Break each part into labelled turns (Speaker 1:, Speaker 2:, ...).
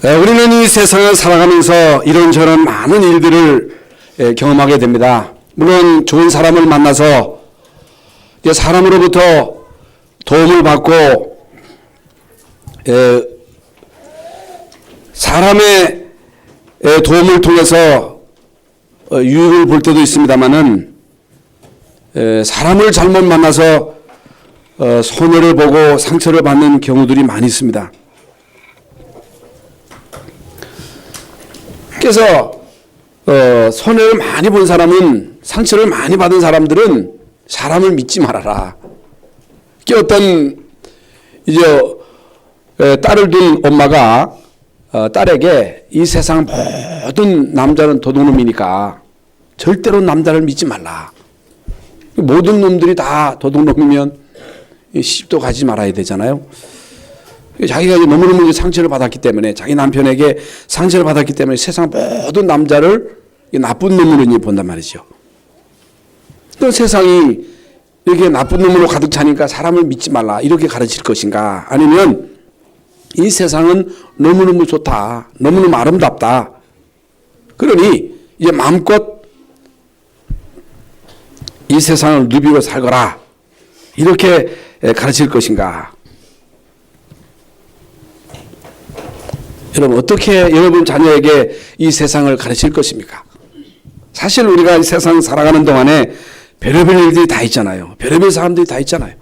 Speaker 1: 우리는 이 세상을 살아가면서 이런저런 많은 일들을 경험하게 됩니다. 물론 좋은 사람을 만나서 사람으로부터 도움을 받고 사람의 도움을 통해서 유익을 볼 때도 있습니다만은 사람을 잘못 만나서 손해를 보고 상처를 받는 경우들이 많이 있습니다. 그래서 손해를 많이 본 사람은, 상처를 많이 받은 사람들은 사람을 믿지 말아라. 어떤 이제 딸을 둔 엄마가 딸에게 이 세상 모든 남자는 도둑놈이니까 절대로 남자를 믿지 말라. 모든 놈들이 다 도둑놈이면 시집도 가지 말아야 되잖아요. 자기가 너무너무 상처를 받았기 때문에, 자기 남편에게 상처를 받았기 때문에 세상 모든 남자를 나쁜 놈으로 본단 말이죠. 또 세상이 이렇게 나쁜 놈으로 가득 차니까 사람을 믿지 말라 이렇게 가르칠 것인가, 아니면 이 세상은 너무너무 좋다, 너무너무 아름답다, 그러니 이제 마음껏 이 세상을 누비고 살거라 이렇게 가르칠 것인가. 여러분, 어떻게 여러분 자녀에게 이 세상을 가르칠 것입니까? 사실 우리가 이 세상 살아가는 동안에 별의별 일들이 다 있잖아요. 별의별 사람들이 다 있잖아요.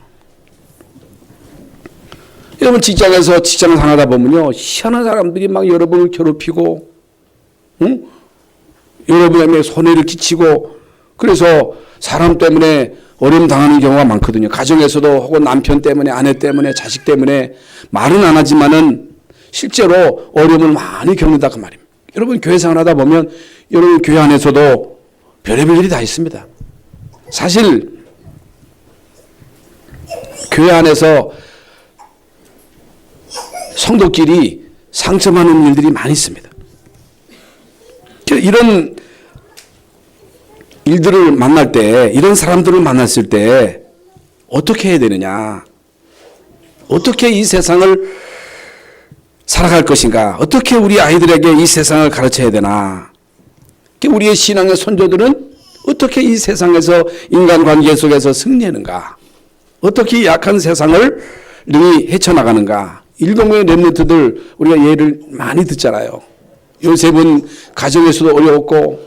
Speaker 1: 여러분, 직장에서 직장을 상하다 보면요, 희한한 사람들이 막 여러분을 괴롭히고, 여러분에게 손해를 끼치고, 그래서 사람 때문에 어려움 당하는 경우가 많거든요. 가정에서도 혹은 남편 때문에, 아내 때문에, 자식 때문에 말은 안 하지만은 실제로 어려움을 많이 겪는다 그 말입니다. 여러분, 교회 생활하다 보면 여러분 교회 안에서도 별의별 일이 다 있습니다. 사실 교회 안에서 성도끼리 상처받는 일들이 많이 있습니다. 이런 일들을 만날 때, 이런 사람들을 만났을 때 어떻게 해야 되느냐, 어떻게 이 세상을 살아갈 것인가, 어떻게 우리 아이들에게 이 세상을 가르쳐야 되나, 우리의 신앙의 선조들은 어떻게 이 세상에서 인간관계 속에서 승리하는가, 어떻게 약한 세상을 능히 헤쳐나가는가. 일동의 렘넌트들 우리가 예를 많이 듣잖아요. 요셉은 가정에서도 어려웠고,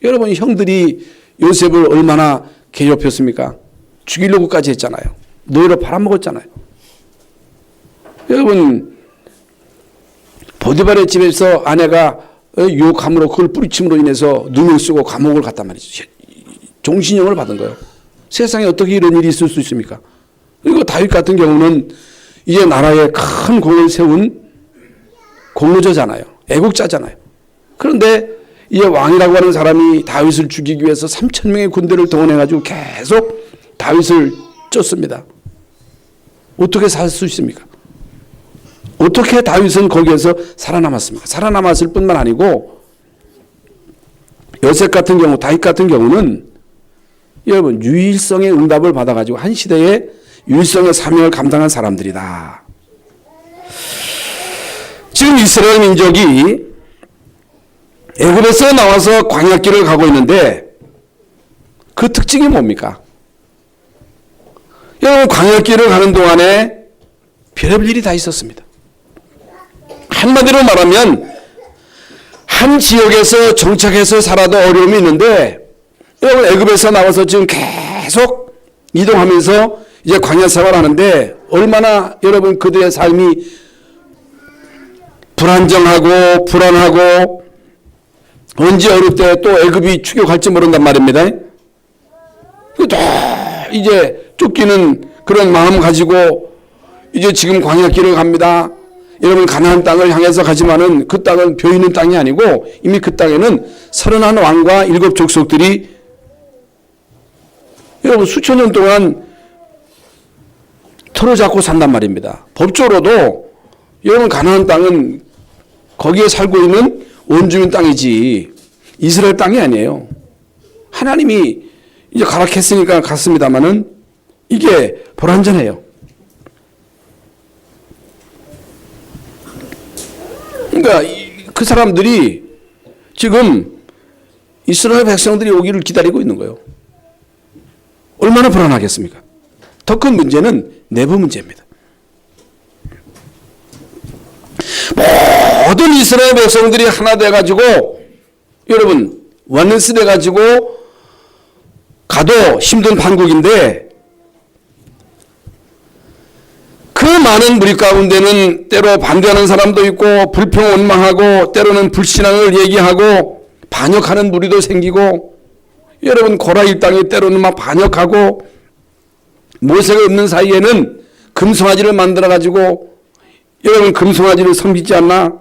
Speaker 1: 여러분 형들이 요셉을 얼마나 괴롭혔습니까? 죽이려고까지 했잖아요. 노예로 팔아먹었잖아요. 여러분, 보디발의 집에서 아내가 유혹함으로 그걸 뿌리침으로 인해서 누명 쓰고 감옥을 갔단 말이죠. 종신형을 받은 거예요. 세상에 어떻게 이런 일이 있을 수 있습니까? 그리고 다윗 같은 경우는 이제 나라에 큰 공을 세운 공로자잖아요. 애국자잖아요. 그런데 이제 왕이라고 하는 사람이 다윗을 죽이기 위해서 3,000명의 군대를 동원해가지고 계속 다윗을 쫓습니다. 어떻게 살 수 있습니까? 어떻게 다윗은 거기에서 살아남았습니까? 살아남았을 뿐만 아니고 요셉 같은 경우, 다윗 같은 경우는 여러분 유일성의 응답을 받아가지고 한 시대에 유일성의 사명을 감당한 사람들이다. 지금 이스라엘 민족이 애굽에서 나와서 광야길을 가고 있는데 그 특징이 뭡니까? 여러분, 광야길을 가는 동안에 별의별 일이 다 있었습니다. 한마디로 말하면 한 지역에서 정착해서 살아도 어려움이 있는데, 여러분 애굽에서 나와서 지금 계속 이동하면서 이제 광야 생활하는데 얼마나 여러분 그들의 삶이 불안정하고 불안하고, 언제 어릴 때 또 애굽이 추격할지 모른단 말입니다. 또 이제 쫓기는 그런 마음 가지고 이제 지금 광야길을 갑니다. 여러분, 가나안 땅을 향해서 가지만은 그 땅은 벼 있는 땅이 아니고 이미 그 땅에는 31 왕과 7 족속들이 여러분 수천 년 동안 틀어 잡고 산단 말입니다. 법적으로도 여러분 가나안 땅은 거기에 살고 있는 원주민 땅이지 이스라엘 땅이 아니에요. 하나님이 이제 가락했으니까 갔습니다만은 이게 불완전해요. 그러니까 그 사람들이 지금 이스라엘 백성들이 오기를 기다리고 있는 거예요. 얼마나 불안하겠습니까? 더 큰 문제는 내부 문제입니다. 모든 이스라엘 백성들이 하나 돼가지고 여러분 원네스 돼가지고 가도 힘든 판국인데 그 많은 무리 가운데는 때로 반대하는 사람도 있고 불평원망하고 때로는 불신앙을 얘기하고 반역하는 무리도 생기고 여러분 고라 일당이 때로는 막 반역하고 모세가 없는 사이에는 금송아지를 만들어 가지고 여러분 금송아지를 섬기지 않나?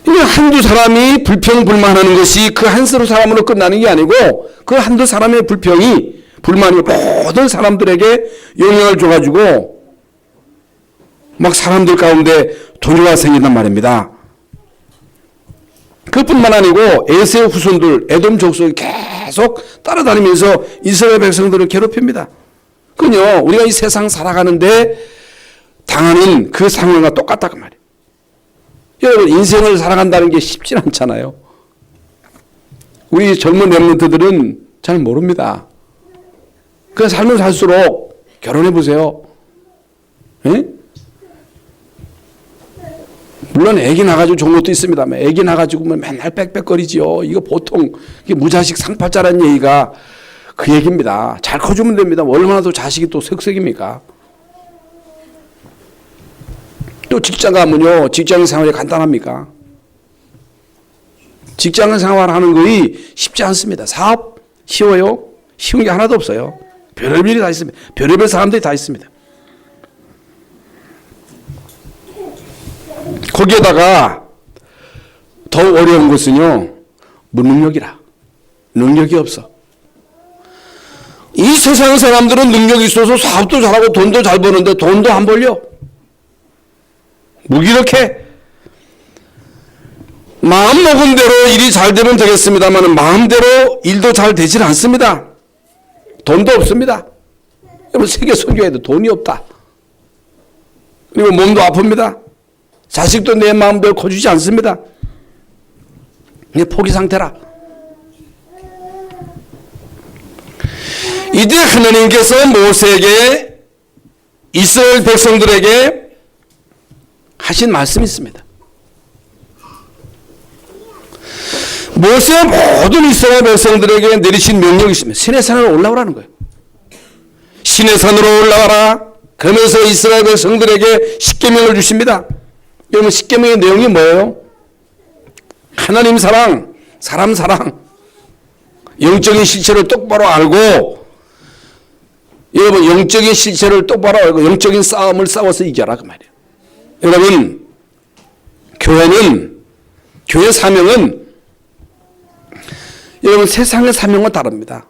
Speaker 1: 한두 사람이 불평불만하는 것이 그 한 사람으로 끝나는 게 아니고 그 한두 사람의 불평이 불만이 모든 사람들에게 영향을 줘가지고 막 사람들 가운데 동요가 생긴단 말입니다. 그뿐만 아니고 에세의 후손들 에돔 족속이 계속 따라다니면서 이스라엘 백성들을 괴롭힙니다. 그건요 우리가 이 세상 살아가는데 당하는 그 상황과 똑같다 그 말이에요. 여러분 인생을 살아간다는 게 쉽진 않잖아요. 우리 젊은 렘넌트들은 잘 모릅니다. 그 삶을 살수록 결혼해 보세요. 에? 물론 애기 나가지고 좋은 것도 있습니다만 애기 나가지고 맨날 빽빽거리지요. 이거 보통 이게 무자식 상팔자라는 얘기가 그 얘기입니다. 잘 커주면 됩니다. 얼마나 더 자식이 또 색색입니까? 또 직장 가면요 직장 생활이 간단합니까? 직장 생활하는 거이 쉽지 않습니다. 사업 쉬워요? 쉬운 게 하나도 없어요. 별의별 일이 다 있습니다. 별의별 사람들이 다 있습니다. 거기에다가 더 어려운 것은요 무능력이라. 능력이 없어. 이 세상 사람들은 능력이 있어서 사업도 잘하고 돈도 잘 버는데 돈도 안 벌려. 무기력해. 마음 먹은 대로 일이 잘 되면 되겠습니다만 마음대로 일도 잘 되질 않습니다. 돈도 없습니다. 여러분 세계 선교해도 돈이 없다. 그리고 몸도 아픕니다. 자식도 내 마음대로 커주지 않습니다. 이게 포기 상태라. 이때 하나님께서 모세에게 이스라엘 백성들에게 하신 말씀이 있습니다. 모세와 모든 이스라엘 백성들에게 내리신 명령이 있습니다. 시내산으로 올라오라는 거예요. 시내산으로 올라와라. 그러면서 이스라엘 백성들에게 십계명을 주십니다. 여러분 십계명의 내용이 뭐예요? 하나님 사랑, 사람 사랑, 영적인 실체를 똑바로 알고 여러분 영적인 실체를 똑바로 알고 영적인 싸움을 싸워서 이겨라 그 말이에요. 여러분 교회 사명은 여러분 세상의 사명과 다릅니다.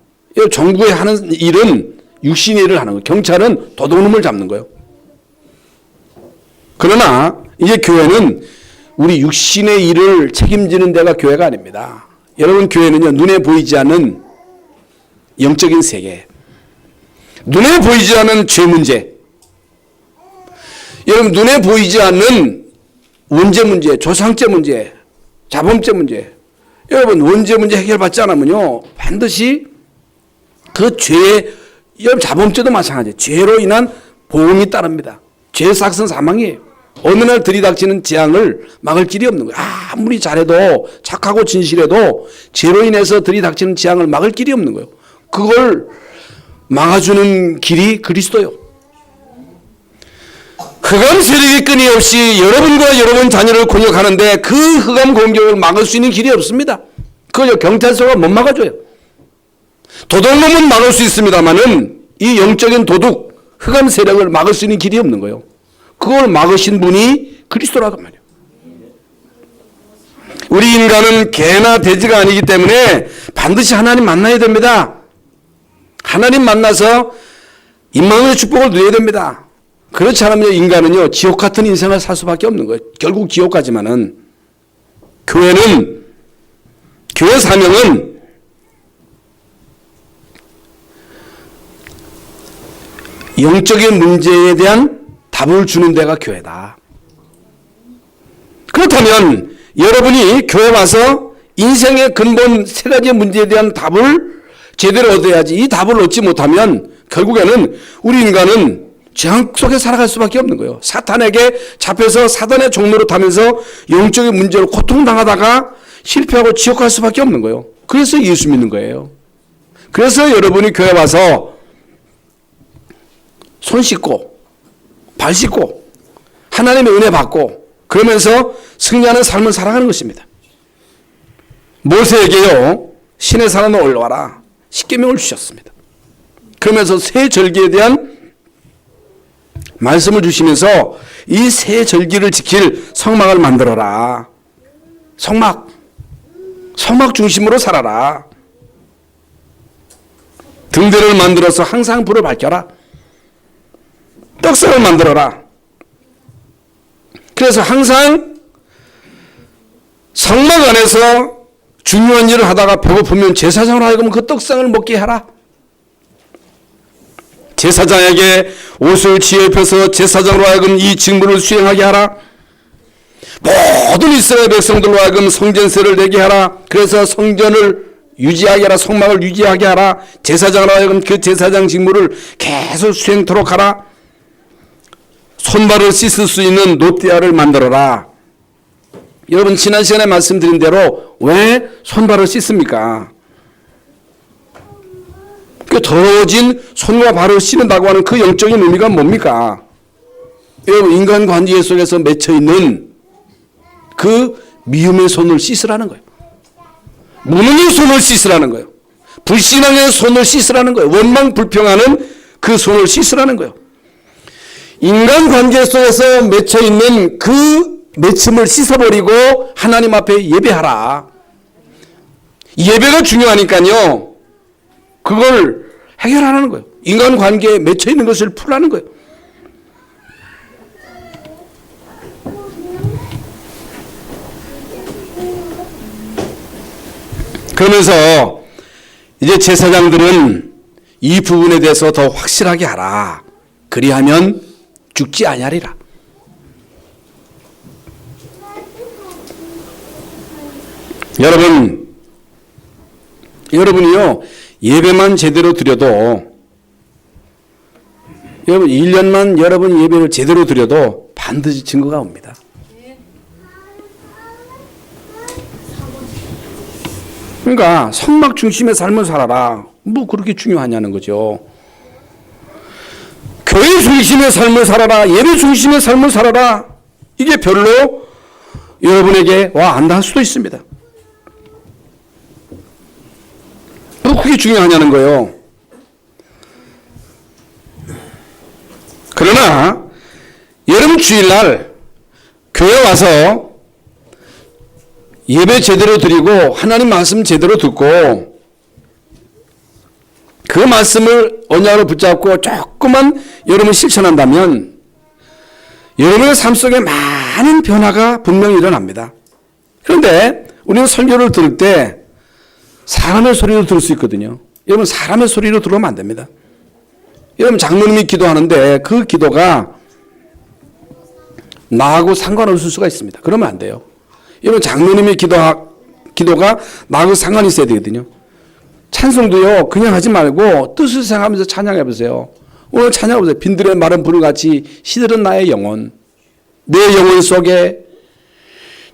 Speaker 1: 정부에 하는 일은 육신의 일을 하는 거예요. 경찰은 도둑놈을 잡는 거예요. 그러나 이제 교회는 우리 육신의 일을 책임지는 데가 교회가 아닙니다. 여러분 교회는요 눈에 보이지 않는 영적인 세계, 눈에 보이지 않는 죄 문제, 여러분 눈에 보이지 않는 원죄 문제, 조상죄 문제, 자범죄 문제, 여러분 원죄 문제 해결받지 않으면요 반드시 그 죄의 여러분 자범죄도 마찬가지예요. 죄로 인한 보험이 따릅니다. 죄의 삭은 사망이에요. 어느 날 들이닥치는 재앙을 막을 길이 없는 거예요. 아무리 잘해도 착하고 진실해도 죄로 인해서 들이닥치는 재앙을 막을 길이 없는 거예요. 그걸 막아주는 길이 그리스도요. 흑암 세력이 끊임없이 여러분과 여러분 자녀를 공격하는데 그 흑암 공격을 막을 수 있는 길이 없습니다. 그걸 경찰서가 못 막아줘요. 도둑놈은 막을 수 있습니다만은 이 영적인 도둑, 흑암 세력을 막을 수 있는 길이 없는 거예요. 그걸 막으신 분이 그리스도라고 말이에요. 우리 인간은 개나 돼지가 아니기 때문에 반드시 하나님 만나야 됩니다. 하나님 만나서 임마누엘의 축복을 누려야 됩니다. 그렇지 않으면 인간은요 지옥 같은 인생을 살 수밖에 없는 거예요. 결국 지옥 가지만은 교회 사명은 영적인 문제에 대한 답을 주는 데가 교회다. 그렇다면 여러분이 교회 와서 인생의 근본 세 가지 문제에 대한 답을 제대로 얻어야지. 이 답을 얻지 못하면 결국에는 우리 인간은 재앙 속에 살아갈 수밖에 없는 거예요. 사탄에게 잡혀서 사단의 종로로 타면서 영적인 문제로 고통당하다가 실패하고 지옥 갈 수밖에 없는 거예요. 그래서 예수 믿는 거예요. 그래서 여러분이 교회 와서 손 씻고 발 씻고 하나님의 은혜 받고 그러면서 승리하는 삶을 살아가는 것입니다. 모세에게요, 신의 산으로 올라와라 십계명을 주셨습니다. 그러면서 새 절기에 대한 말씀을 주시면서 이 새 절기를 지킬 성막을 만들어라. 성막 중심으로 살아라. 등대를 만들어서 항상 불을 밝혀라. 떡상을 만들어라. 그래서 항상 성막 안에서 중요한 일을 하다가 배고프면 제사장으로 하여금 그 떡상을 먹게 하라. 제사장에게 옷을 지어 입혀서 제사장으로 하여금 이 직무를 수행하게 하라. 모든 이스라엘 백성들로 하여금 성전세를 내게 하라. 그래서 성전을 유지하게 하라. 성막을 유지하게 하라. 제사장으로 하여금 그 제사장 직무를 계속 수행토록 하라. 손발을 씻을 수 있는 노띠아를 만들어라. 여러분 지난 시간에 말씀드린 대로 왜 손발을 씻습니까? 그 더러워진 손과 발을 씻는다고 하는 그 영적인 의미가 뭡니까? 여러분 인간관계 속에서 맺혀있는 그 미움의 손을 씻으라는 거예요. 무능의 손을 씻으라는 거예요. 불신앙의 손을 씻으라는 거예요. 원망 불평하는 그 손을 씻으라는 거예요. 인간관계 속에서 맺혀있는 그 맺힘을 씻어버리고 하나님 앞에 예배하라. 예배가 중요하니까요. 그걸 해결하라는 거예요. 인간관계에 맺혀있는 것을 풀라는 거예요. 그러면서 이제 제사장들은 이 부분에 대해서 더 확실하게 하라. 그리하면 죽지 아니하리라. 여러분이요 예배만 제대로 드려도 여러분 1년만 여러분 예배를 제대로 드려도 반드시 증거가 옵니다. 그러니까 성막 중심의 삶을 살아라. 뭐 그렇게 중요하냐는 거죠. 교회 중심의 삶을 살아라. 예배 중심의 삶을 살아라. 이게 별로 여러분에게 와 안다 할 수도 있습니다. 뭐 그게 중요하냐는 거예요. 그러나 여러분 주일날 교회 와서 예배 제대로 드리고 하나님 말씀 제대로 듣고 그 말씀을 언약으로 붙잡고 조금만 여러분 실천한다면 여러분의 삶 속에 많은 변화가 분명히 일어납니다. 그런데 우리는 설교를 들을 때 사람의 소리로 들을 수 있거든요. 여러분 사람의 소리로 들으면 안 됩니다. 여러분 장로님이 기도하는데 그 기도가 나하고 상관없을 수가 있습니다. 그러면 안 돼요. 여러분 장로님의 기도가 나하고 상관이 있어야 되거든요. 찬송도요 그냥 하지 말고 뜻을 생각하면서 찬양해 보세요. 오늘 찬양해 보세요. 빈들의 마른 불같이 시들은 나의 영혼, 내 영혼 속에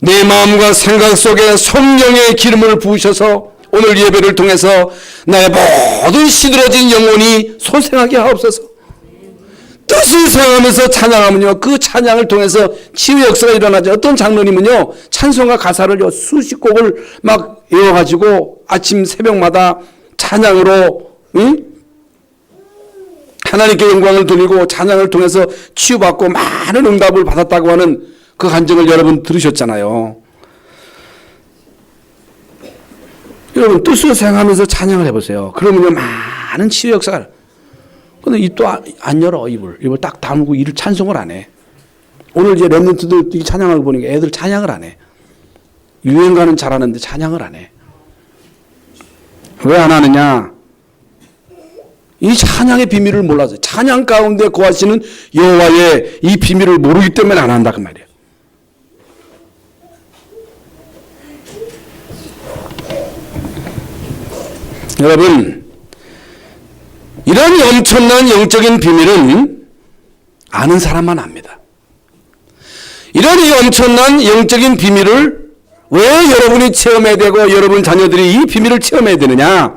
Speaker 1: 내 마음과 생각 속에 성령의 기름을 부으셔서 오늘 예배를 통해서 나의 모든 시들어진 영혼이 소생하게 하옵소서. 뜻을 생각하면서 찬양하면요 그 찬양을 통해서 치유 역사가 일어나죠. 어떤 장로님은요 찬송가 가사를 수십 곡을 막 외워가지고 아침 새벽마다 찬양으로 하나님께 영광을 돌리고 찬양을 통해서 치유받고 많은 응답을 받았다고 하는 그 간증을 여러분 들으셨잖아요. 여러분 뜻을 생각하면서 찬양을 해보세요. 그러면요 많은 치유 역사가. 근데 입도 안 열어. 입을 딱 다물고 이를 찬송을 안 해. 오늘 이제 랩런트들 찬양을 보니까 애들 찬양을 안 해. 유행가는 잘하는데 찬양을 안 해. 왜 안 하느냐? 이 찬양의 비밀을 몰라서 찬양 가운데 거하시는 여호와의 이 비밀을 모르기 때문에 안 한다 그 말이에요. 여러분, 이런 엄청난 영적인 비밀은 아는 사람만 압니다. 이런 이 엄청난 영적인 비밀을 왜 여러분이 체험해야 되고 여러분 자녀들이 이 비밀을 체험해야 되느냐?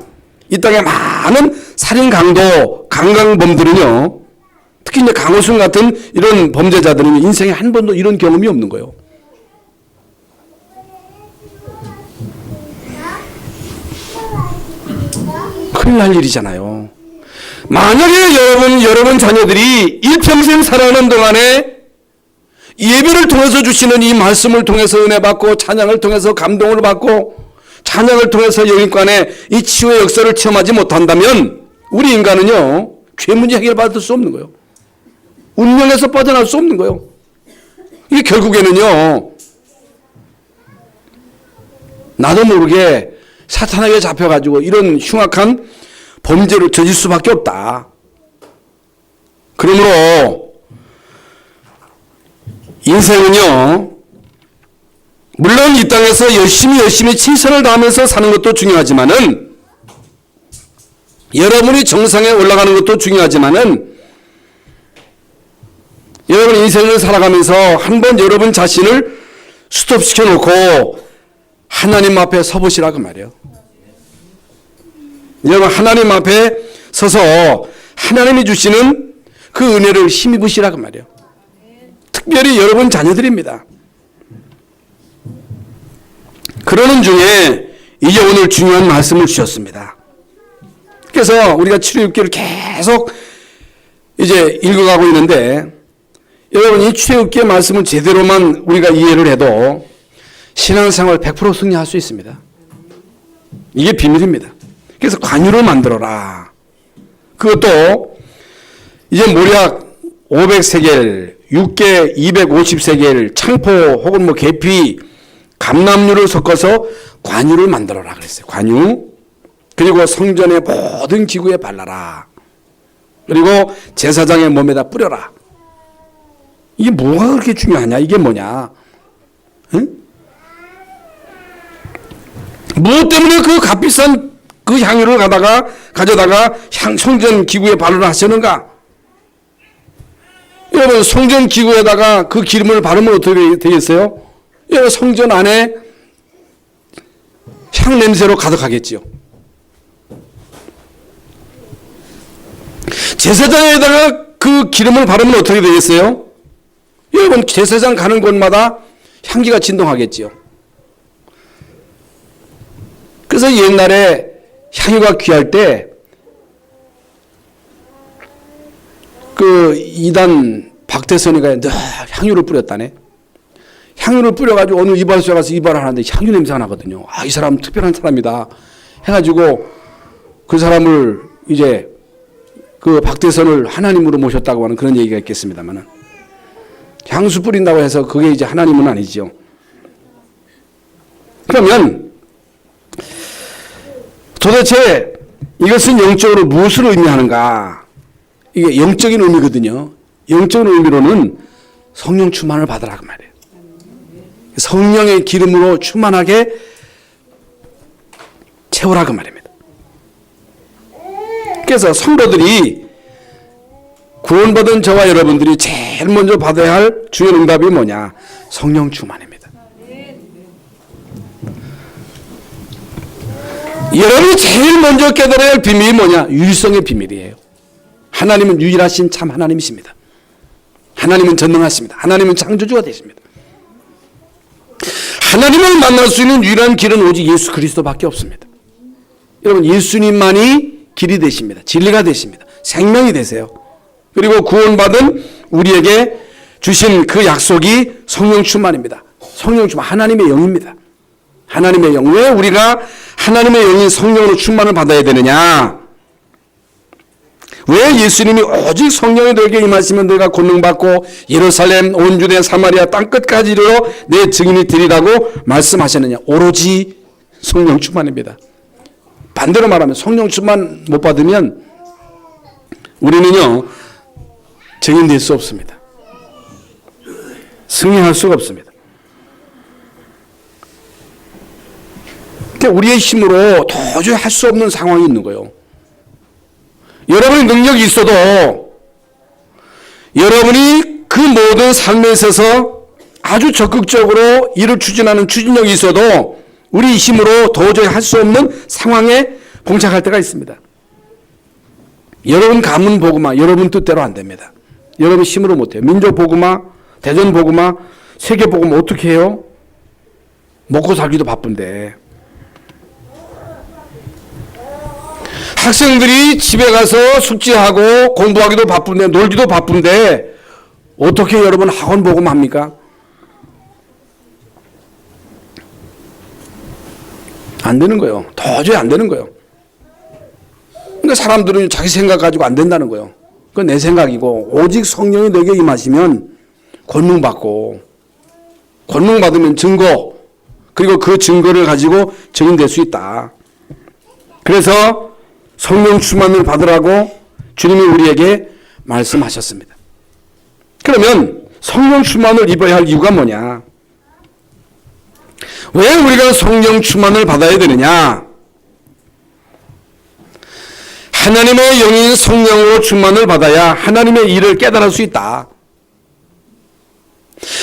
Speaker 1: 이 땅에 많은 살인 강도, 강간범들은요, 특히 이제 강호순 같은 이런 범죄자들은 인생에 한 번도 이런 경험이 없는 거예요. 큰일 날 일이잖아요. 만약에 여러분 자녀들이 일평생 살아가는 동안에 예배를 통해서 주시는 이 말씀을 통해서 은혜 받고 찬양을 통해서 감동을 받고 찬양을 통해서 영육간의 이 치유의 역사를 체험하지 못한다면 우리 인간은요, 죄 문제 해결받을 수 없는 거예요. 운명에서 빠져나올 수 없는 거예요. 이게 결국에는요, 나도 모르게 사탄에게 잡혀가지고 이런 흉악한 범죄를 저질 수밖에 없다. 그러므로 인생은요, 물론 이 땅에서 열심히 최선을 다하면서 사는 것도 중요하지만은, 여러분이 정상에 올라가는 것도 중요하지만은, 여러분 인생을 살아가면서 한번 여러분 자신을 스톱시켜 놓고 하나님 앞에 서보시라고 말이에요. 여러분 하나님 앞에 서서 하나님이 주시는 그 은혜를 힘입으시라고 말이에요. 특별히 여러분 자녀들입니다. 그러는 중에 이제 오늘 중요한 말씀을 주셨습니다. 그래서 우리가 7회6개를 계속 이제 읽어가고 있는데, 여러분 이 7회6개 말씀을 제대로만 우리가 이해를 해도 신앙생활 100% 승리할 수 있습니다. 이게 비밀입니다. 그래서 관유를 만들어라. 그것도 이제 모략 500세겔, 6개 250세겔, 창포 혹은 뭐 계피, 감람류를 섞어서 관유를 만들어라 그랬어요. 관유. 그리고 성전의 모든 기구에 발라라. 그리고 제사장의 몸에다 뿌려라. 이게 뭐가 그렇게 중요하냐? 이게 뭐냐? 응? 무엇 때문에 그 값비싼 그 향유를 가져다가 성전 기구에 바르라 하시는가? 여러분 성전 기구에다가 그 기름을 바르면 어떻게 되겠어요? 여러분 성전 안에 향 냄새로 가득하겠지요. 제사장에다가 그 기름을 바르면 어떻게 되겠어요? 여러분 제사장 가는 곳마다 향기가 진동하겠지요. 그래서 옛날에 향유가 귀할 때 그 이단 박대선이가 늘 향유를 뿌렸다네. 향유를 뿌려가지고 어느 이발소에 가서 이발을 하는데 향유 냄새가 나거든요. 아, 이 사람 특별한 사람이다 해가지고 그 사람을 이제 그 박대선을 하나님으로 모셨다고 하는 그런 얘기가 있겠습니다만은, 향수 뿌린다고 해서 그게 이제 하나님은 아니죠. 그러면 도대체 이것은 영적으로 무엇을 의미하는가? 이게 영적인 의미거든요. 영적인 의미로는 성령 충만을 받으라 그 말이에요. 성령의 기름으로 충만하게 채우라 그 말입니다. 그래서 성도들이 구원받은 저와 여러분들이 제일 먼저 받아야 할 주의 응답이 뭐냐? 성령 충만입니다. 여러분이 제일 먼저 깨달아야 할 비밀이 뭐냐? 유일성의 비밀이에요. 하나님은 유일하신 참 하나님이십니다. 하나님은 전능하십니다. 하나님은 창조주가 되십니다. 하나님을 만날 수 있는 유일한 길은 오직 예수 그리스도밖에 없습니다. 여러분 예수님만이 길이 되십니다. 진리가 되십니다. 생명이 되세요. 그리고 구원받은 우리에게 주신 그 약속이 성령 충만입니다. 성령 충만, 하나님의 영입니다. 하나님의 영. 왜 우리가 하나님의 영인 성령으로 충만을 받아야 되느냐? 왜 예수님이 오직 성령이 너에게 임하시면 너희가 권능받고 예루살렘 온 유대 사마리아 땅끝까지 이르러 내 증인이 되리라고 말씀하셨느냐? 오로지 성령 충만입니다. 반대로 말하면 성령 충만 못 받으면 우리는요 증인될 수 없습니다. 승리할 수가 없습니다. 우리의 힘으로 도저히 할 수 없는 상황이 있는 거예요. 여러분의 능력이 있어도 여러분이 그 모든 삶에 있어서 아주 적극적으로 일을 추진하는 추진력이 있어도 우리 힘으로 도저히 할 수 없는 상황에 봉착할 때가 있습니다. 여러분 가문 복음화, 여러분 뜻대로 안 됩니다. 여러분 힘으로 못해요. 민족 복음화, 대전 복음화, 세계 복음화 어떻게 해요? 먹고 살기도 바쁜데. 학생들이 집에 가서 숙제하고 공부하기도 바쁜데, 놀기도 바쁜데 어떻게 여러분 학원 복음합니까? 안 되는 거예요. 도저히 안 되는 거예요. 그러니까 사람들은 자기 생각 가지고 안 된다는 거예요. 그건 내 생각이고, 오직 성령이 너에게 임하시면 권능받고, 권능받으면 증거, 그리고 그 증거를 가지고 증인될 수 있다. 그래서 성령 충만을 받으라고 주님이 우리에게 말씀하셨습니다. 그러면 성령 충만을 입어야 할 이유가 뭐냐? 왜 우리가 성령 충만을 받아야 되느냐? 하나님의 영인 성령으로 충만을 받아야 하나님의 일을 깨달을 수 있다.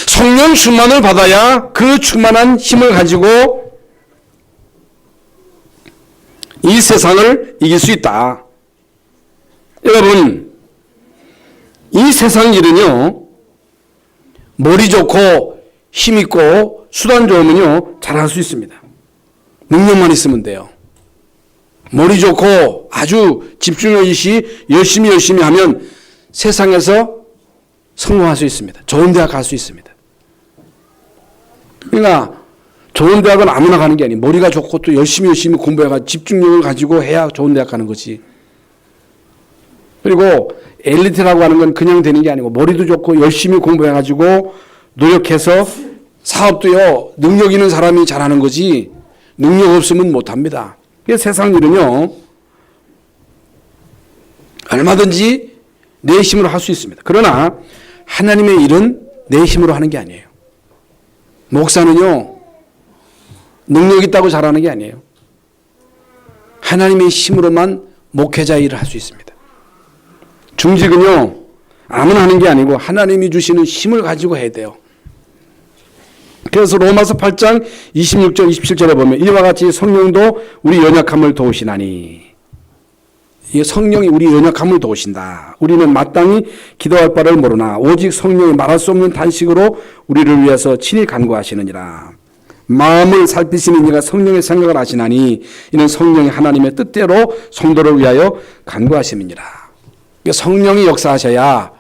Speaker 1: 성령 충만을 받아야 그 충만한 힘을 가지고 이 세상을 이길 수 있다. 여러분, 이 세상 일은요, 머리 좋고 힘 있고 수단 좋으면요 잘할 수 있습니다. 능력만 있으면 돼요. 머리 좋고 아주 집중력 있이 열심히 하면 세상에서 성공할 수 있습니다. 좋은 대학 갈 수 있습니다. 그러니까 좋은 대학은 아무나 가는 게 아니에요. 머리가 좋고 또 열심히 공부해가지고 집중력을 가지고 해야 좋은 대학 가는 거지. 그리고 엘리트라고 하는 건 그냥 되는 게 아니고 머리도 좋고 열심히 공부해가지고 노력해서 사업도요 능력 있는 사람이 잘하는 거지 능력 없으면 못합니다. 세상 일은요 얼마든지 내 힘으로 할 수 있습니다. 그러나 하나님의 일은 내 힘으로 하는 게 아니에요. 목사는요 능력 있다고 잘하는 게 아니에요. 하나님의 힘으로만 목회자 일을 할 수 있습니다. 중직은요 아무나 하는 게 아니고 하나님이 주시는 힘을 가지고 해야 돼요. 그래서 로마서 8장 26절 27절에 보면 이와 같이 성령도 우리 연약함을 도우시나니, 이 성령이 우리 연약함을 도우신다. 우리는 마땅히 기도할 바를 모르나 오직 성령이 말할 수 없는 단식으로 우리를 위해서 친히 간구하시느니라. 마음을 살피시는 이가 성령의 생각을 하시나니 이는 성령이 하나님의 뜻대로 성도를 위하여 간구하심이니라. 성령이 역사하셔야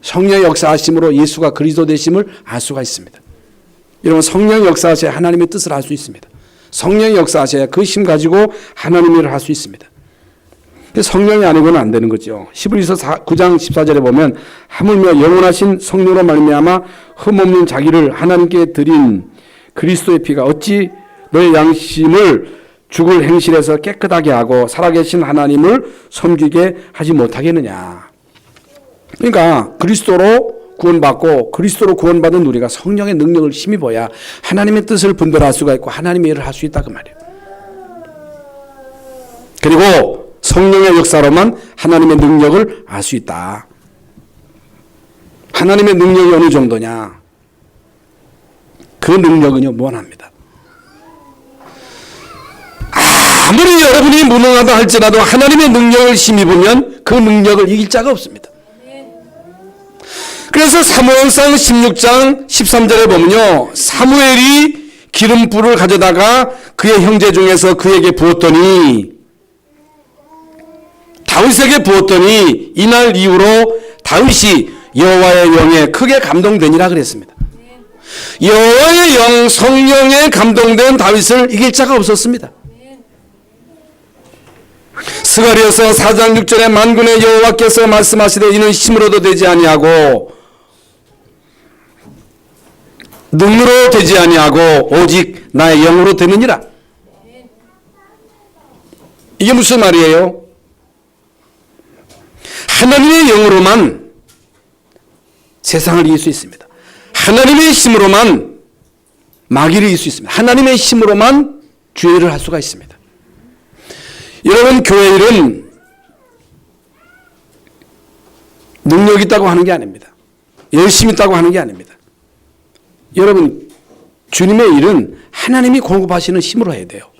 Speaker 1: 성령의 역사하심으로 예수가 그리스도 되심을 알 수가 있습니다. 여러분 성령이 역사하셔야 하나님의 뜻을 알 수 있습니다. 성령이 역사하셔야 그 힘 가지고 하나님의 일을 할 수 있습니다. 성령이 아니고는 안 되는 거죠. 히브리서 9장 14절에 보면 하물며 영원하신 성령으로 말미암아 흠없는 자기를 하나님께 드린 그리스도의 피가 어찌 너의 양심을 죽을 행실에서 깨끗하게 하고 살아계신 하나님을 섬기게 하지 못하겠느냐. 그러니까 그리스도로 구원받고 그리스도로 구원받은 우리가 성령의 능력을 힘입어야 하나님의 뜻을 분별할 수가 있고 하나님의 일을 할 수 있다 그 말이에요. 그리고 성령의 역사로만 하나님의 능력을 알 수 있다. 하나님의 능력이 어느 정도냐? 그 능력은요 무한합니다. 아무리 여러분이 무능하다 할지라도 하나님의 능력을 힘입으면 그 능력을 이길 자가 없습니다. 그래서 사무엘상 16장 13절에 보면요 사무엘이 기름불을 가져다가 그의 형제 중에서 그에게 부었더니 다윗에게 부었더니 이날 이후로 다윗이 여호와의 영에 크게 감동되니라 그랬습니다. 여호와의 영 성령에 감동된 다윗을 이길 자가 없었습니다. 스가랴서 4장 6절에 만군의 여호와께서 말씀하시되 이는 힘으로도 되지 아니하고 능으로 되지 아니하고 오직 나의 영으로 되느니라. 이게 무슨 말이에요? 하나님의 영으로만 세상을 이길 수 있습니다. 하나님의 힘으로만 마귀를 이길 수 있습니다. 하나님의 힘으로만 주의 일을 할 수가 있습니다. 여러분, 교회 일은 능력 있다고 하는 게 아닙니다. 열심히 있다고 하는 게 아닙니다. 여러분, 주님의 일은 하나님이 공급하시는 힘으로 해야 돼요.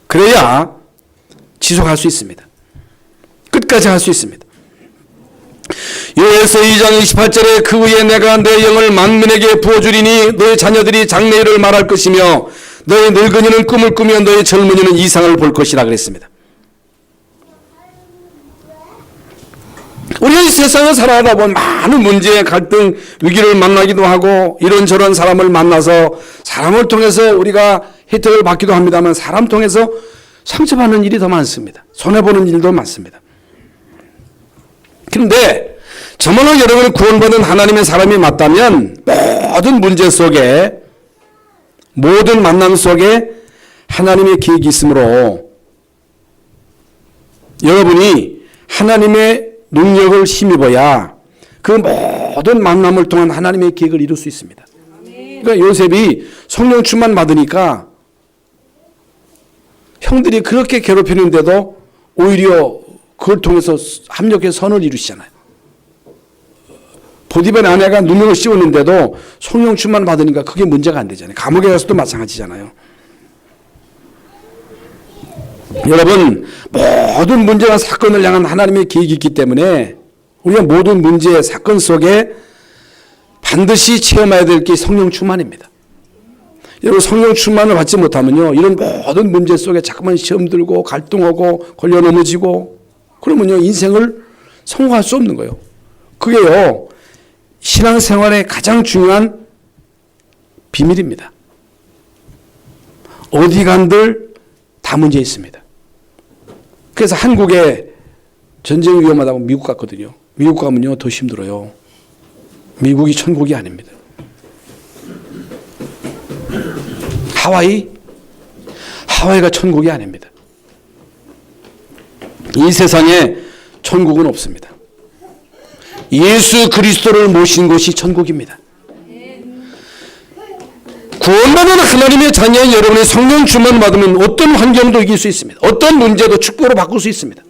Speaker 1: 그래야 지속할 수 있습니다. 끝까지 할 수 있습니다. 요엘서 2장 28절에 그 후에 내가 내 영을 만민에게 부어주리니 너희 자녀들이 장래일을 말할 것이며 너희 늙은이는 꿈을 꾸며 너희 젊은이는 이상을 볼 것이라 그랬습니다. 우리가 이 세상을 살아가다 보면 많은 문제, 갈등, 위기를 만나기도 하고 이런저런 사람을 만나서 사람을 통해서 우리가 혜택을 받기도 합니다만 사람 통해서 상처받는 일이 더 많습니다. 손해보는 일도 많습니다. 그런데 정말로 여러분이 구원받은 하나님의 사람이 맞다면 모든 문제 속에 모든 만남 속에 하나님의 계획이 있으므로 여러분이 하나님의 능력을 힘입어야 그 모든 만남을 통한 하나님의 계획을 이룰 수 있습니다. 그러니까 요셉이 성령 충만 받으니까 형들이 그렇게 괴롭히는데도 오히려 그걸 통해서 합력해서 선을 이루시잖아요. 보디발의 아내가 누명을 씌웠는데도 성령 충만 받으니까 그게 문제가 안 되잖아요. 감옥에 가서도 마찬가지잖아요. 여러분, 모든 문제와 사건을 향한 하나님의 계획이 있기 때문에 우리가 모든 문제, 사건 속에 반드시 체험해야 될 게 성령 충만입니다. 여러분, 성령 충만을 받지 못하면요, 이런 모든 문제 속에 자꾸만 시험 들고 갈등하고 걸려 넘어지고 그러면요, 인생을 성공할 수 없는 거예요. 그게요, 신앙생활의 가장 중요한 비밀입니다. 어디 간들 다 문제 있습니다. 그래서 한국에 전쟁이 위험하다고 미국 갔거든요. 미국 가면요, 더 힘들어요. 미국이 천국이 아닙니다. 하와이가 천국이 아닙니다. 이 세상에 천국은 없습니다. 예수 그리스도를 모신 곳이 천국입니다. 구원받은 하나님의 자녀인 여러분이 성령 충만 받으면 어떤 환경도 이길 수 있습니다. 어떤 문제도 축복으로 바꿀 수 있습니다.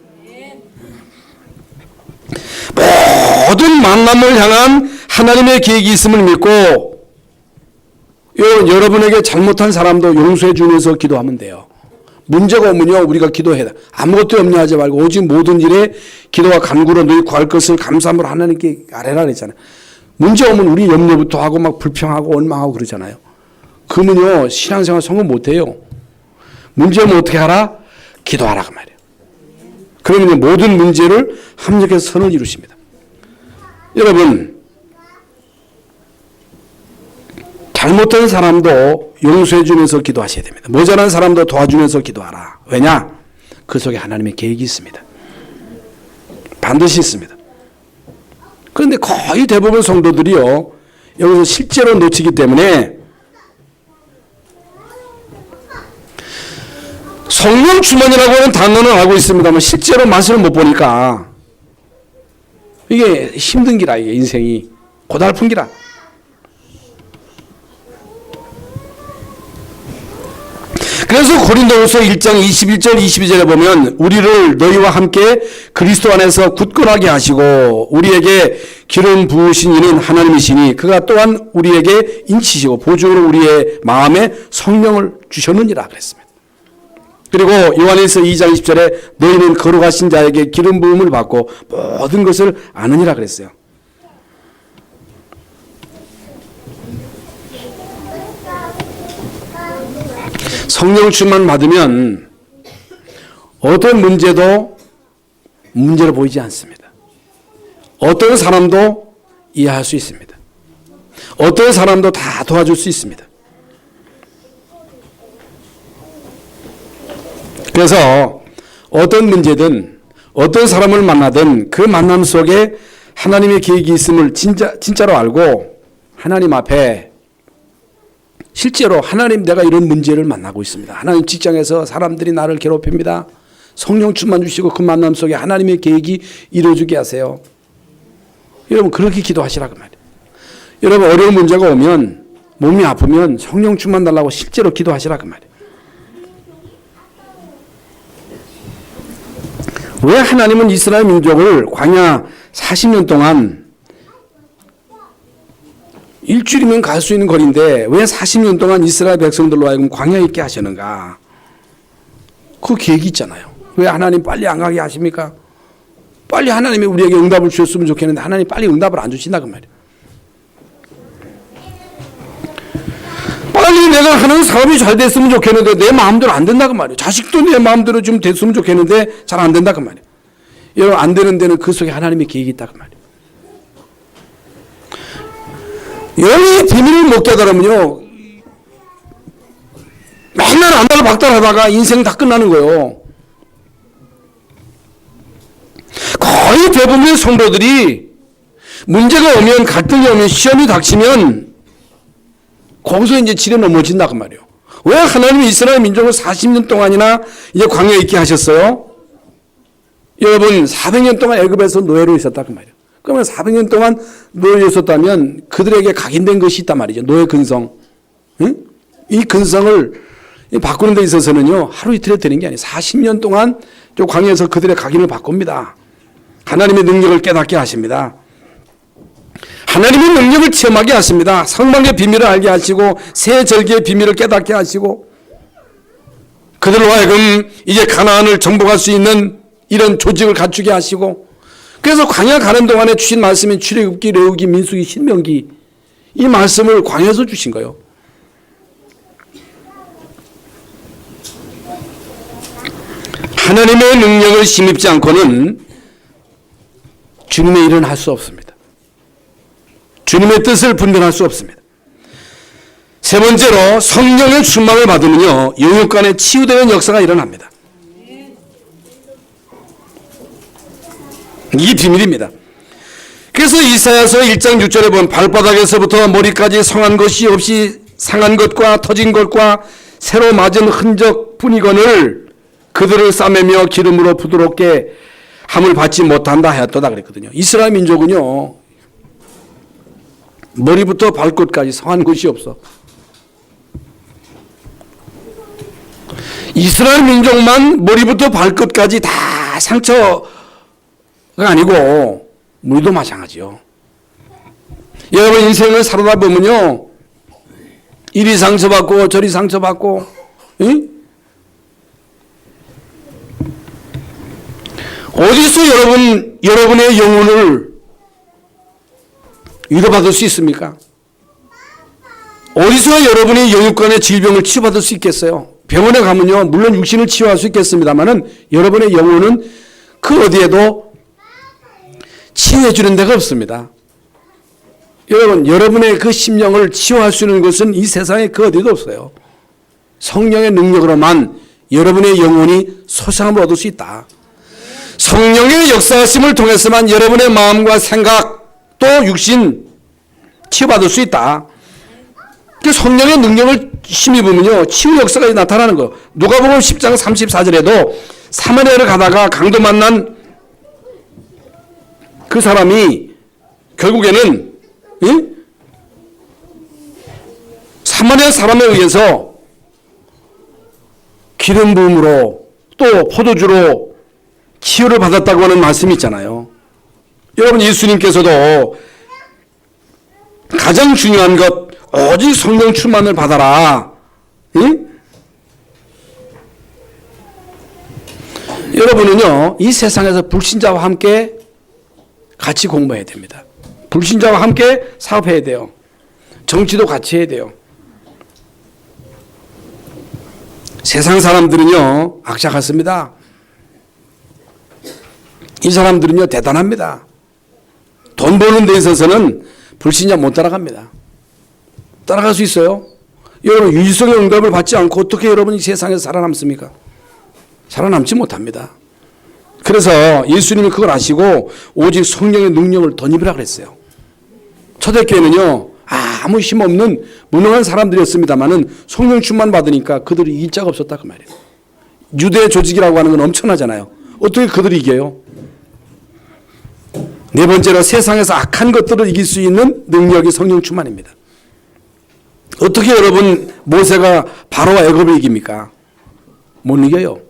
Speaker 1: 모든 만남을 향한 하나님의 계획이 있음을 믿고 여러분에게 잘못한 사람도 용서해 주면서 기도하면 돼요. 문제가 오면요, 우리가 기도해야 돼. 아무것도 염려하지 말고 오직 모든 일에 기도와 간구로 너희 구할 것을 감사함으로 하나님께 아뢰라 그랬잖아요. 문제 오면 우리 염려부터 하고 막 불평하고 원망하고 그러잖아요. 그러면요, 신앙생활 성공 못해요. 문제 오면 어떻게 하라? 기도하라 그 말이에요. 그러면 모든 문제를 합력해서 선을 이루십니다. 여러분, 잘못된 사람도 용서해 주면서 기도하셔야 됩니다. 모자란 사람도 도와주면서 기도하라. 왜냐? 그 속에 하나님의 계획이 있습니다. 반드시 있습니다. 그런데 거의 대부분 성도들이요, 여기서 실제로 놓치기 때문에 성령 충만이라고 하는 단어는 알고 있습니다만 실제로 맛을 못 보니까 이게 힘든 기라, 이게 인생이 고달픈 기라. 그래서 고린도후서 1장 21절 22절에 보면 우리를 너희와 함께 그리스도 안에서 굳건하게 하시고 우리에게 기름 부으신 이는 하나님이시니 그가 또한 우리에게 인치시고 보증으로 우리의 마음에 성령을 주셨느니라 그랬습니다. 그리고 요한일서 2장 20절에 너희는 거룩하신 자에게 기름 부음을 받고 모든 것을 아느니라 그랬어요. 성령 충만 받으면 어떤 문제도 문제로 보이지 않습니다. 어떤 사람도 이해할 수 있습니다. 어떤 사람도 다 도와줄 수 있습니다. 그래서 어떤 문제든 어떤 사람을 만나든 그 만남 속에 하나님의 계획이 있음을 진짜로 알고 하나님 앞에 실제로 하나님, 내가 이런 문제를 만나고 있습니다. 하나님, 직장에서 사람들이 나를 괴롭힙니다. 성령 충만 주시고 그 만남 속에 하나님의 계획이 이루어지게 하세요. 여러분, 그렇게 기도하시라 그 말이에요. 여러분, 어려운 문제가 오면, 몸이 아프면 성령 충만 달라고 실제로 기도하시라 그 말이에요. 왜 하나님은 이스라엘 민족을 광야 40년 동안 일주일이면 갈 수 있는 거리인데 왜 40년 동안 이스라엘 백성들로 하여금 광야에 있게 하시는가? 그 계획이 있잖아요. 왜 하나님 빨리 안 가게 하십니까? 빨리 하나님이 우리에게 응답을 주셨으면 좋겠는데 하나님 빨리 응답을 안 주신다 그 말이에요. 빨리 내가 하는 사업이 잘 됐으면 좋겠는데 내 마음대로 안 된다 그 말이에요. 자식도 내 마음대로 좀 됐으면 좋겠는데 잘 안 된다 그 말이에요. 여러분 안 되는 데는 그 속에 하나님의 계획이 있다 그 말이에요. 여기 비밀을 못 깨달으면요 맨날 안달박달하다가 인생 다 끝나는 거예요. 거의 대부분의 성도들이 문제가 오면 갈등이 오면 시험이 닥치면 거기서 이제 지레 넘어진다 그 말이에요. 왜 하나님이 이스라엘 민족을 40년 동안이나 이제 광야에 있게 하셨어요? 여러분 400년 동안 애굽에서 노예로 있었다 그 말이에요. 그러면 400년 동안 노예로 있었다면 그들에게 각인된 것이 있단 말이죠. 노예 근성. 응? 이 근성을 바꾸는 데 있어서는요 하루 이틀에 되는 게 아니에요. 40년 동안 저 광야에서 그들의 각인을 바꿉니다. 하나님의 능력을 깨닫게 하십니다. 하나님의 능력을 체험하게 하십니다. 성막의 비밀을 알게 하시고 새 절기의 비밀을 깨닫게 하시고 그들로 하여금 이제 가나안을 정복할 수 있는 이런 조직을 갖추게 하시고 그래서 광야 가는 동안에 주신 말씀인 출애굽기, 레위기, 민수기, 신명기 이 말씀을 광야에서 주신 거예요. 하나님의 능력을 힘입지 않고는 주님의 일은 할 수 없습니다. 주님의 뜻을 분별할 수 없습니다. 세 번째로 성령의 충만을 받으면요 영육간에 치유되는 역사가 일어납니다. 이 비밀입니다. 그래서 이사야서 1장 6절에 보면 발바닥에서부터 머리까지 성한 것이 없이 상한 것과 터진 것과 새로 맞은 흔적 뿐이거늘 그들을 싸매며 기름으로 부드럽게 함을 받지 못한다 하였도다 그랬거든요. 이스라엘 민족은요 머리부터 발끝까지 성한 것이 없어. 이스라엘 민족만 머리부터 발끝까지 다 상처가 아니고 우리도 마찬가지요. 여러분 인생을 살아다 보면요 이리 상처받고 저리 상처받고 응? 어디서 여러분의 영혼을 위로받을 수 있습니까? 어디서 여러분의 영육간의 질병을 치유받을 수 있겠어요? 병원에 가면요 물론 육신을 치유할 수 있겠습니다만은 여러분의 영혼은 그 어디에도 치유해 주는 데가 없습니다. 여러분 여러분의 그 심령을 치유할 수 있는 것은 이 세상에 그 어디도 없어요. 성령의 능력으로만 여러분의 영혼이 소생함을 얻을 수 있다. 성령의 역사하심을 통해서만 여러분의 마음과 생각 또 육신 치유받을 수 있다. 그 성령의 능력을 힘입으면요 치유 역사가 나타나는 거예요. 누가복음 10장 34절에도 사마리아를 가다가 강도 만난 그 사람이 결국에는 사마리아 사람에 의해서 기름 부음으로 또 포도주로 치유를 받았다고 하는 말씀이 있잖아요. 여러분 예수님께서도 가장 중요한 것 오직 성령 충만을 받아라. 응? 여러분은요 이 세상에서 불신자와 함께 같이 공부해야 됩니다. 불신자와 함께 사업해야 돼요. 정치도 같이 해야 돼요. 세상 사람들은요 악착 같습니다. 이 사람들은요 대단합니다. 돈 버는 데 있어서는 불신자 못 따라갑니다. 따라갈 수 있어요? 여러분 유지성의 응답을 받지 않고 어떻게 여러분이 세상에서 살아남습니까? 살아남지 못합니다. 그래서 예수님이 그걸 아시고 오직 성령의 능력을 덧입으라 그랬어요. 초대교회는요 아무 힘없는 무능한 사람들이었습니다마는 성령 충만 받으니까 그들이 이길 자가 없었다 그 말이에요. 유대 조직이라고 하는 건 엄청나잖아요. 어떻게 그들이 이겨요? 네 번째로 세상에서 악한 것들을 이길 수 있는 능력이 성령 충만입니다. 어떻게 여러분 모세가 바로와 애굽을 이깁니까? 못 이겨요.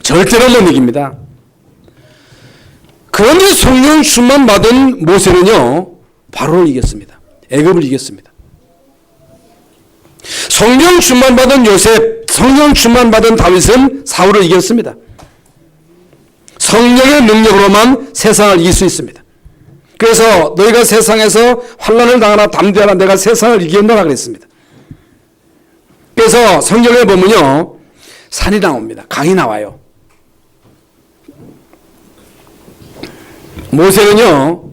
Speaker 1: 절대로 못 이깁니다. 그런데 성령 충만 받은 모세는요, 바로를 이겼습니다. 애굽을 이겼습니다. 성령 충만 받은 요셉, 성령 충만 받은 다윗은 사울을 이겼습니다. 성령의 능력으로만 세상을 이길 수 있습니다. 그래서 너희가 세상에서 환난을 당하나 담대하라, 내가 세상을 이겼노라 그랬습니다. 그래서 성경에 보면요, 산이 나옵니다. 강이 나와요. 모세는요,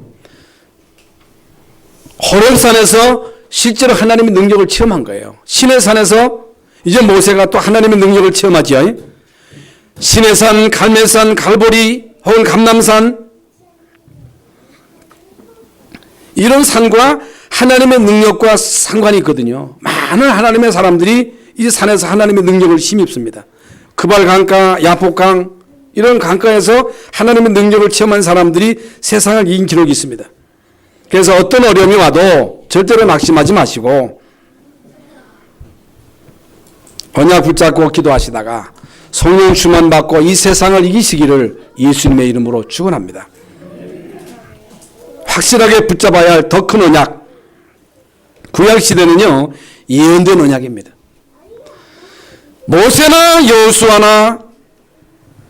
Speaker 1: 호렙산에서 실제로 하나님의 능력을 체험한 거예요. 시내산에서 이제 모세가 또 하나님의 능력을 체험하죠. 시내산, 갈멜산, 갈보리 혹은 감람산, 이런 산과 하나님의 능력과 상관이 있거든요. 많은 하나님의 사람들이 이 산에서 하나님의 능력을 힘입습니다. 그발 강가, 야폭강, 이런 강가에서 하나님의 능력을 체험한 사람들이 세상을 이긴 기록이 있습니다. 그래서 어떤 어려움이 와도 절대로 낙심하지 마시고 언약 붙잡고 기도하시다가 성령 충만 받고 이 세상을 이기시기를 예수님의 이름으로 축원합니다. 확실하게 붙잡아야 할 더 큰 언약, 구약시대는요 예언된 언약입니다. 모세나 여호수아나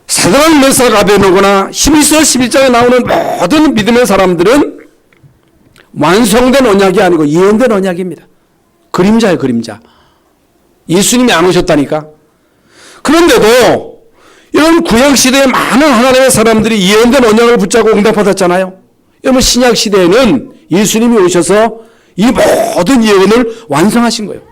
Speaker 1: 사드락 메삭 아베노고나 히브리서 11장에 나오는 모든 믿음의 사람들은 완성된 언약이 아니고 예언된 언약입니다. 그림자예요, 그림자. 예수님이 안 오셨다니까. 그런데도 이런 구약시대에 많은 하나님의 사람들이 예언된 언약을 붙잡고 응답받았잖아요. 여러분 신약시대에는 예수님이 오셔서 이 모든 예언을 완성하신 거예요.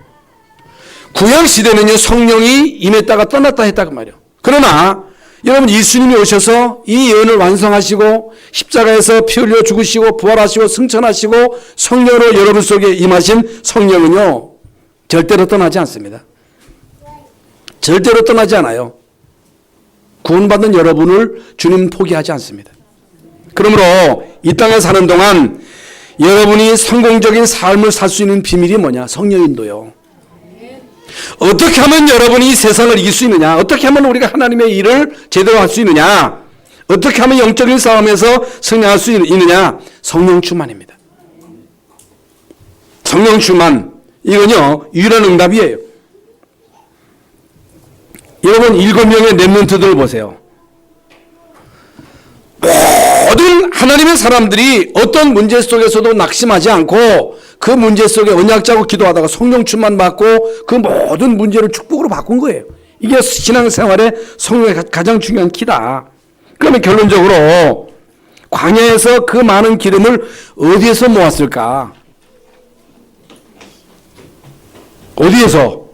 Speaker 1: 구약시대는요 성령이 임했다가 떠났다 했다 그 말이에요. 그러나 여러분 예수님이 오셔서 이 예언을 완성하시고 십자가에서 피 흘려 죽으시고 부활하시고 승천하시고 성령으로 여러분 속에 임하신 성령은요 절대로 떠나지 않습니다. 절대로 떠나지 않아요. 구원받은 여러분을 주님 포기하지 않습니다. 그러므로 이 땅에 사는 동안 여러분이 성공적인 삶을 살 수 있는 비밀이 뭐냐? 성령 인도요. 어떻게 하면 여러분이 세상을 이길 수 있느냐? 어떻게 하면 우리가 하나님의 일을 제대로 할 수 있느냐? 어떻게 하면 영적인 싸움에서 승리할 수 있느냐? 성령 충만입니다. 성령 충만, 이건요 유일한 응답이에요. 여러분 7명의 렘넌트들을 보세요. 모든 하나님의 사람들이 어떤 문제 속에서도 낙심하지 않고 그 문제 속에 언약 잡고 기도하다가 성령 충만 받고 그 모든 문제를 축복으로 바꾼 거예요. 이게 신앙생활의 성령의 가장 중요한 키다. 그러면 결론적으로 광야에서 그 많은 기름을 어디에서 모았을까? 어디에서?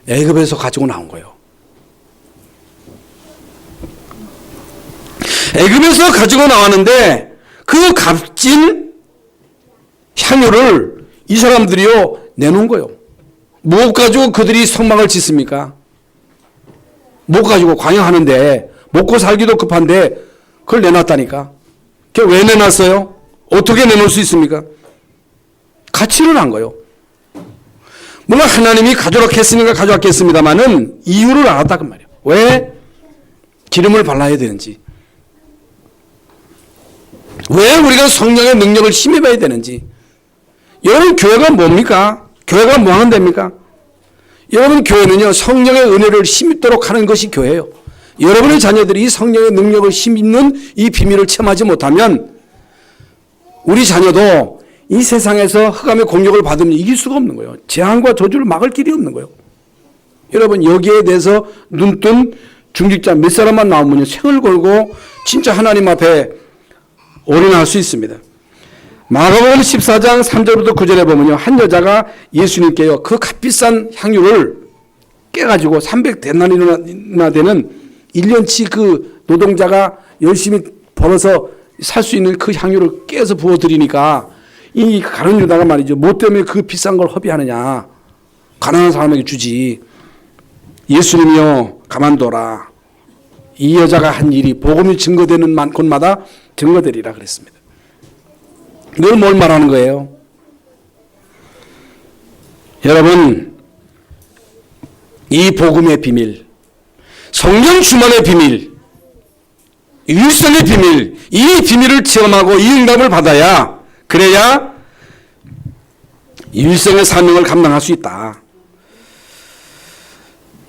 Speaker 1: 애굽에서 가지고 나온 거예요. 애굽에서 가지고 나왔는데 그 값진 향유를 이 사람들이요 내놓은 거예요. 무엇 가지고 그들이 성막을 짓습니까? 무엇 가지고 광야하는데 먹고 살기도 급한데 그걸 내놨다니까. 그게 왜 내놨어요? 어떻게 내놓을 수 있습니까? 가치를 한 거예요. 물론 하나님이 가져오라 했으니까 가져왔겠습니다만은 이유를 알았다 그 말이에요. 왜 기름을 발라야 되는지, 왜 우리가 성령의 능력을 힘입어야 되는지. 여러분 교회가 뭡니까? 교회가 뭐 하는 데입니까? 여러분 교회는요 성령의 은혜를 힘입도록 하는 것이 교회예요. 여러분의 자녀들이 이 성령의 능력을 힘입는 이 비밀을 체험하지 못하면 우리 자녀도 이 세상에서 흑암의 공격을 받으면 이길 수가 없는 거예요. 재앙과 저주를 막을 길이 없는 거예요. 여러분 여기에 대해서 눈뜬 중직자 몇 사람만 나오면 생을 걸고 진짜 하나님 앞에 올인할 수 있습니다. 마가복음 14장 3절부터 9절에 보면요 한 여자가 예수님께요 그 값비싼 향유를 깨가지고 300데나리나 되는 1년치 그 노동자가 열심히 벌어서 살 수 있는 그 향유를 깨서 부어드리니까 이 가룟 유다가 말이죠 뭐 때문에 그 비싼 걸 허비하느냐, 가난한 사람에게 주지. 예수님이요 가만둬라, 이 여자가 한 일이 복음이 증거되는 곳마다 증거되리라 그랬습니다. 이걸 뭘 말하는 거예요? 여러분 이 복음의 비밀, 성령 충만의 비밀, 유일성의 비밀, 이 비밀을 체험하고 이 응답을 받아야, 그래야 유일성의 사명을 감당할 수 있다.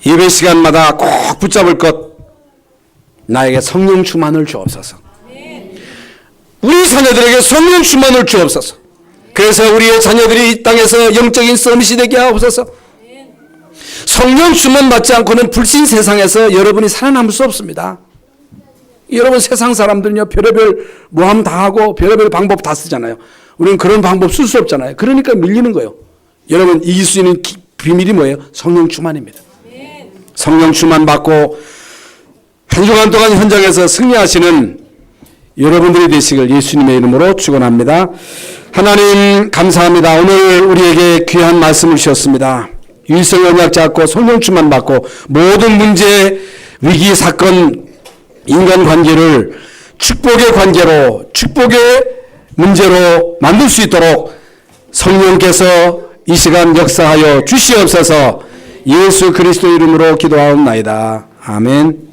Speaker 1: 예배 시간마다 꼭 붙잡을 것, 나에게 성령 충만을 주옵소서. 우리 자녀들에게 성령 충만을 주옵소서. 그래서 우리의 자녀들이 이 땅에서 영적인 서밋이 되게 하옵소서. 성령 충만 받지 않고는 불신 세상에서 여러분이 살아남을 수 없습니다. 여러분, 세상 사람들은요, 별의별 모함 다 하고 별의별 방법 다 쓰잖아요. 우리는 그런 방법 쓸 수 없잖아요. 그러니까 밀리는 거예요. 여러분, 이길 수 있는 비밀이 뭐예요? 성령 충만입니다. 성령 충만 받고 한 주간 동안 현장에서 승리하시는 여러분들이 되시길 예수님의 이름으로 축원합니다. 하나님 감사합니다. 오늘 우리에게 귀한 말씀을 주셨습니다. 유일성 언약 잡고 성령 충만 받고 모든 문제, 위기, 사건, 인간관계를 축복의 관계로, 축복의 문제로 만들 수 있도록 성령께서 이 시간 역사하여 주시옵소서. 예수 그리스도 이름으로 기도하옵나이다. 아멘.